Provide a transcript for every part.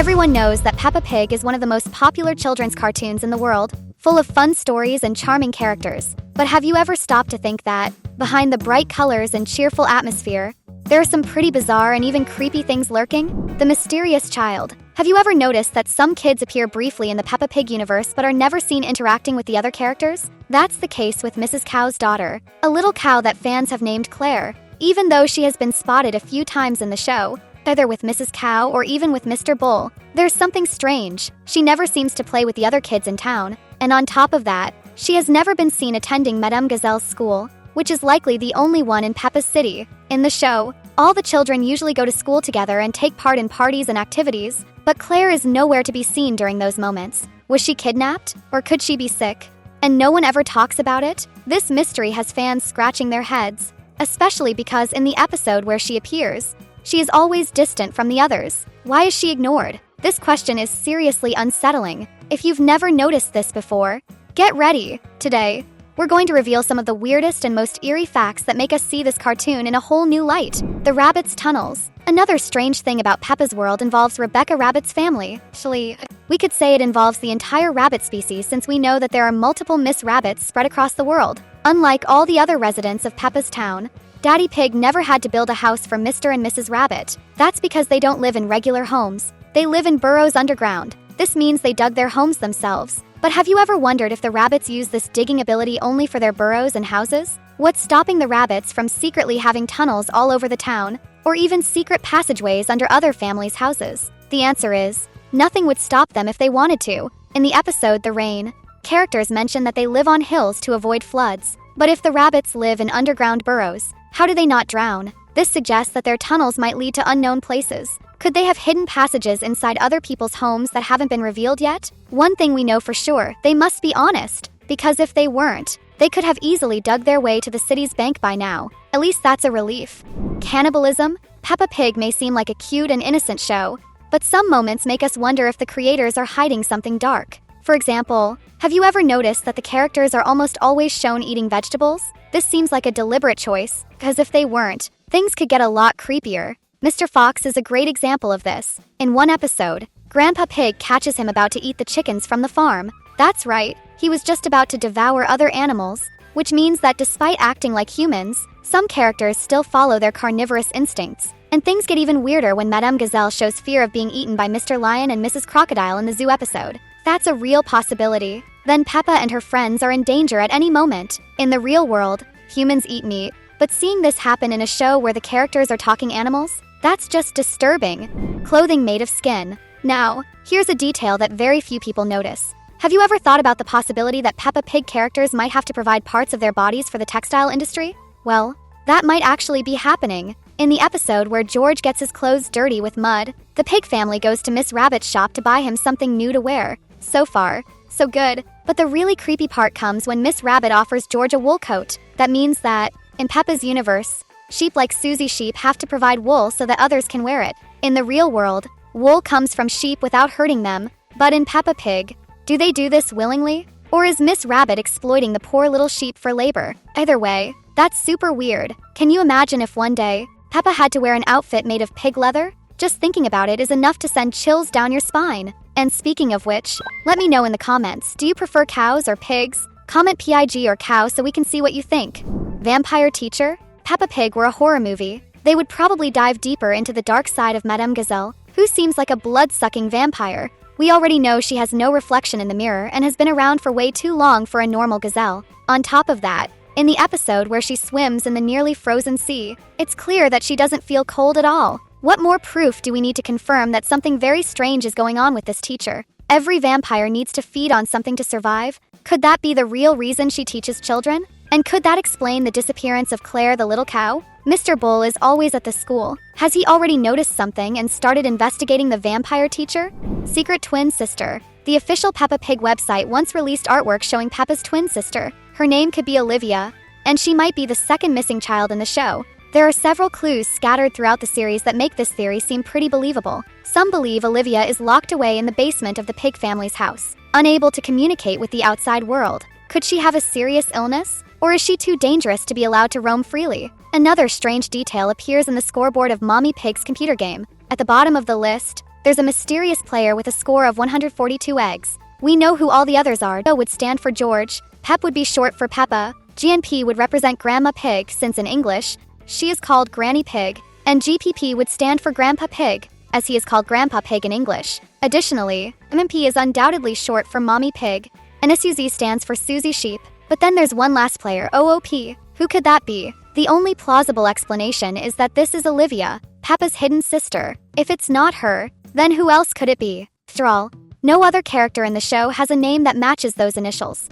Everyone knows that Peppa Pig is one of the most popular children's cartoons in the world, full of fun stories and charming characters. But have you ever stopped to think that, behind the bright colors and cheerful atmosphere, there are some pretty bizarre and even creepy things lurking? The mysterious child. Have you ever noticed that some kids appear briefly in the Peppa Pig universe but are never seen interacting with the other characters? That's the case with Mrs. Cow's daughter, a little cow that fans have named Claire. Even though she has been spotted a few times in the show, either with Mrs. Cow or even with Mr. Bull, there's something strange. She never seems to play with the other kids in town, and on top of that, she has never been seen attending Madame Gazelle's school, which is likely the only one in Peppa's city. In the show, all the children usually go to school together and take part in parties and activities, but Claire is nowhere to be seen during those moments. Was she kidnapped? Or could she be sick? And no one ever talks about it? This mystery has fans scratching their heads, especially because in the episode where she appears, she is always distant from the others. Why is she ignored? This question is seriously unsettling. If you've never noticed this before, get ready. Today, we're going to reveal some of the weirdest and most eerie facts that make us see this cartoon in a whole new light. The rabbit's tunnels. Another strange thing about Peppa's world involves Rebecca Rabbit's family. Actually, we could say it involves the entire rabbit species since we know that there are multiple Miss Rabbits spread across the world. Unlike all the other residents of Peppa's town, Daddy Pig never had to build a house for Mr. and Mrs. Rabbit. That's because they don't live in regular homes. They live in burrows underground. This means they dug their homes themselves. But have you ever wondered if the rabbits use this digging ability only for their burrows and houses? What's stopping the rabbits from secretly having tunnels all over the town, or even secret passageways under other families' houses? The answer is, nothing would stop them if they wanted to. In the episode The Rain, characters mention that they live on hills to avoid floods. But if the rabbits live in underground burrows, how do they not drown? This suggests that their tunnels might lead to unknown places. Could they have hidden passages inside other people's homes that haven't been revealed yet? One thing we know for sure, they must be honest, because if they weren't, they could have easily dug their way to the city's bank by now. At least that's a relief. Cannibalism? Peppa Pig may seem like a cute and innocent show, but some moments make us wonder if the creators are hiding something dark. For example, have you ever noticed that the characters are almost always shown eating vegetables? This seems like a deliberate choice, because if they weren't, things could get a lot creepier. Mr. Fox is a great example of this. In one episode, Grandpa Pig catches him about to eat the chickens from the farm. That's right, he was just about to devour other animals, which means that despite acting like humans, some characters still follow their carnivorous instincts. And things get even weirder when Madame Gazelle shows fear of being eaten by Mr. Lion and Mrs. Crocodile in the zoo episode. That's a real possibility. Then Peppa and her friends are in danger at any moment. In the real world, humans eat meat, but seeing this happen in a show where the characters are talking animals, that's just disturbing. Clothing made of skin. Now, here's a detail that very few people notice. Have you ever thought about the possibility that Peppa Pig characters might have to provide parts of their bodies for the textile industry? Well, that might actually be happening. In the episode where George gets his clothes dirty with mud, the pig family goes to Miss Rabbit's shop to buy him something new to wear. So far, so good. But the really creepy part comes when Miss Rabbit offers George a wool coat. That means that, in Peppa's universe, sheep like Susie Sheep have to provide wool so that others can wear it. In the real world, wool comes from sheep without hurting them. But in Peppa Pig, do they do this willingly? Or is Miss Rabbit exploiting the poor little sheep for labor? Either way, that's super weird. Can you imagine if one day, Peppa had to wear an outfit made of pig leather? Just thinking about it is enough to send chills down your spine. And speaking of which, let me know in the comments, do you prefer cows or pigs? Comment PIG or cow so we can see what you think. Vampire teacher? Peppa Pig were a horror movie, they would probably dive deeper into the dark side of Madame Gazelle, who seems like a blood-sucking vampire. We already know she has no reflection in the mirror and has been around for way too long for a normal gazelle. On top of that, in the episode where she swims in the nearly frozen sea, it's clear that she doesn't feel cold at all. What more proof do we need to confirm that something very strange is going on with this teacher? Every vampire needs to feed on something to survive. Could that be the real reason she teaches children? And could that explain the disappearance of Claire the little cow? Mr. Bull is always at the school. Has he already noticed something and started investigating the vampire teacher? Secret twin sister. The official Peppa Pig website once released artwork showing Peppa's twin sister. Her name could be Olivia, and she might be the second missing child in the show. There are several clues scattered throughout the series that make this theory seem pretty believable. Some believe Olivia is locked away in the basement of the Pig family's house, unable to communicate with the outside world. Could she have a serious illness? Or is she too dangerous to be allowed to roam freely? Another strange detail appears in the scoreboard of Mommy Pig's computer game. At the bottom of the list, there's a mysterious player with a score of 142 eggs. We know who all the others are. O would stand for George, Pep would be short for Peppa, GNP would represent Grandma Pig since in English, she is called Granny Pig, and GPP would stand for Grandpa Pig, as he is called Grandpa Pig in English. Additionally, MMP is undoubtedly short for Mommy Pig, and SUZ stands for Susie Sheep. But then there's one last player, OOP. Who could that be? The only plausible explanation is that this is Olivia, Peppa's hidden sister. If it's not her, then who else could it be? After all, no other character in the show has a name that matches those initials.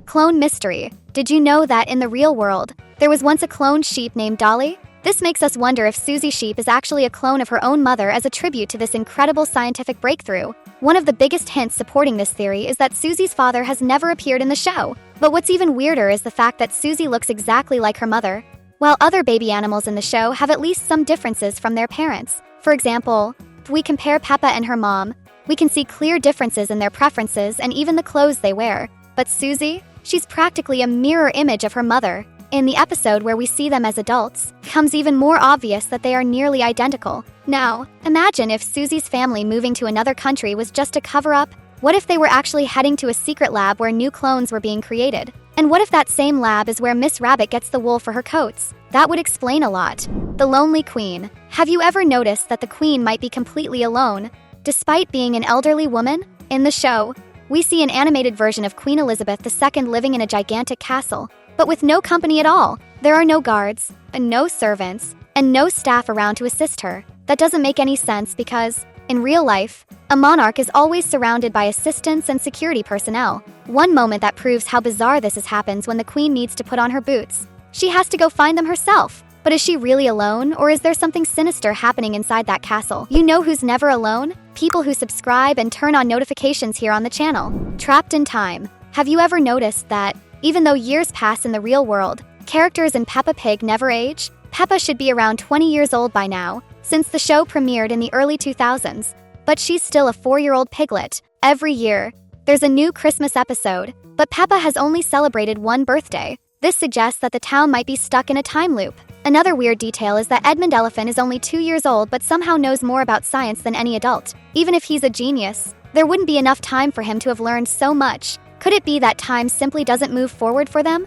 Clone mystery. Did you know that in the real world, there was once a cloned sheep named Dolly? This makes us wonder if Susie Sheep is actually a clone of her own mother as a tribute to this incredible scientific breakthrough. One of the biggest hints supporting this theory is that Susie's father has never appeared in the show. But what's even weirder is the fact that Susie looks exactly like her mother, while other baby animals in the show have at least some differences from their parents. For example, if we compare Peppa and her mom, we can see clear differences in their preferences and even the clothes they wear. But Susie? She's practically a mirror image of her mother. In the episode where we see them as adults, it becomes even more obvious that they are nearly identical. Now, imagine if Susie's family moving to another country was just a cover-up. What if they were actually heading to a secret lab where new clones were being created? And what if that same lab is where Miss Rabbit gets the wool for her coats? That would explain a lot. The Lonely Queen. Have you ever noticed that the queen might be completely alone? Despite being an elderly woman? In the show, we see an animated version of Queen Elizabeth II living in a gigantic castle, but with no company at all. There are no guards, and no servants, and no staff around to assist her. That doesn't make any sense because, in real life, a monarch is always surrounded by assistants and security personnel. One moment that proves how bizarre this happens when the queen needs to put on her boots. She has to go find them herself. But is she really alone, or is there something sinister happening inside that castle? You know who's never alone? People who subscribe and turn on notifications here on the channel. Trapped in time. Have you ever noticed that, even though years pass in the real world, characters in Peppa Pig never age? Peppa should be around 20 years old by now, since the show premiered in the early 2000s. But she's still a 4-year-old piglet. Every year, there's a new Christmas episode, but Peppa has only celebrated one birthday. This suggests that the town might be stuck in a time loop. Another weird detail is that Edmund Elephant is only 2 years old but somehow knows more about science than any adult. Even if he's a genius, there wouldn't be enough time for him to have learned so much. Could it be that time simply doesn't move forward for them?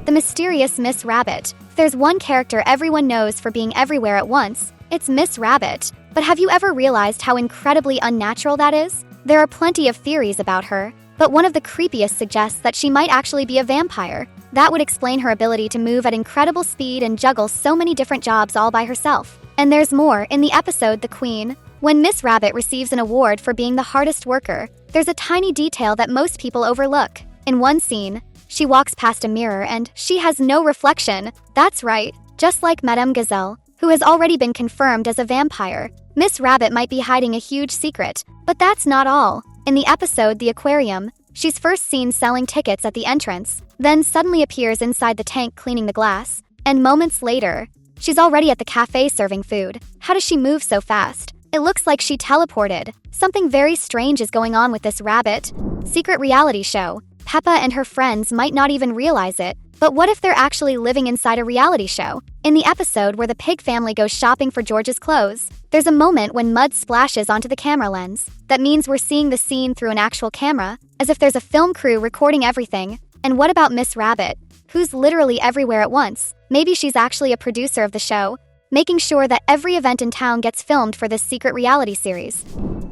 The mysterious Miss Rabbit. If there's one character everyone knows for being everywhere at once, it's Miss Rabbit. But have you ever realized how incredibly unnatural that is? There are plenty of theories about her, but one of the creepiest suggests that she might actually be a vampire. That would explain her ability to move at incredible speed and juggle so many different jobs all by herself. And there's more. In the episode The Queen, when Miss Rabbit receives an award for being the hardest worker, there's a tiny detail that most people overlook. In one scene, she walks past a mirror and she has no reflection. That's right, just like Madame Gazelle, who has already been confirmed as a vampire. Miss Rabbit might be hiding a huge secret, but that's not all. In the episode The Aquarium, she's first seen selling tickets at the entrance, then suddenly appears inside the tank cleaning the glass, and moments later, she's already at the cafe serving food. How does she move so fast? It looks like she teleported. Something very strange is going on with this rabbit. Secret reality show. Peppa and her friends might not even realize it, but what if they're actually living inside a reality show? In the episode where the pig family goes shopping for George's clothes, there's a moment when mud splashes onto the camera lens. That means we're seeing the scene through an actual camera, as if there's a film crew recording everything. And what about Miss Rabbit, who's literally everywhere at once? Maybe she's actually a producer of the show, making sure that every event in town gets filmed for this secret reality series.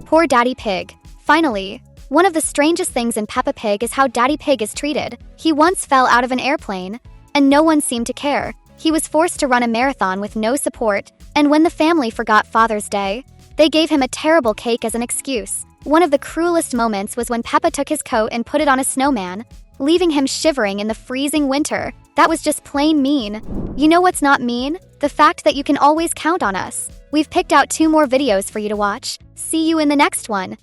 Poor Daddy Pig. Finally, one of the strangest things in Peppa Pig is how Daddy Pig is treated. He once fell out of an airplane, and no one seemed to care. He was forced to run a marathon with no support, and when the family forgot Father's Day, they gave him a terrible cake as an excuse. One of the cruelest moments was when Peppa took his coat and put it on a snowman, leaving him shivering in the freezing winter. That was just plain mean. You know what's not mean? The fact that you can always count on us. We've picked out 2 more videos for you to watch. See you in the next one.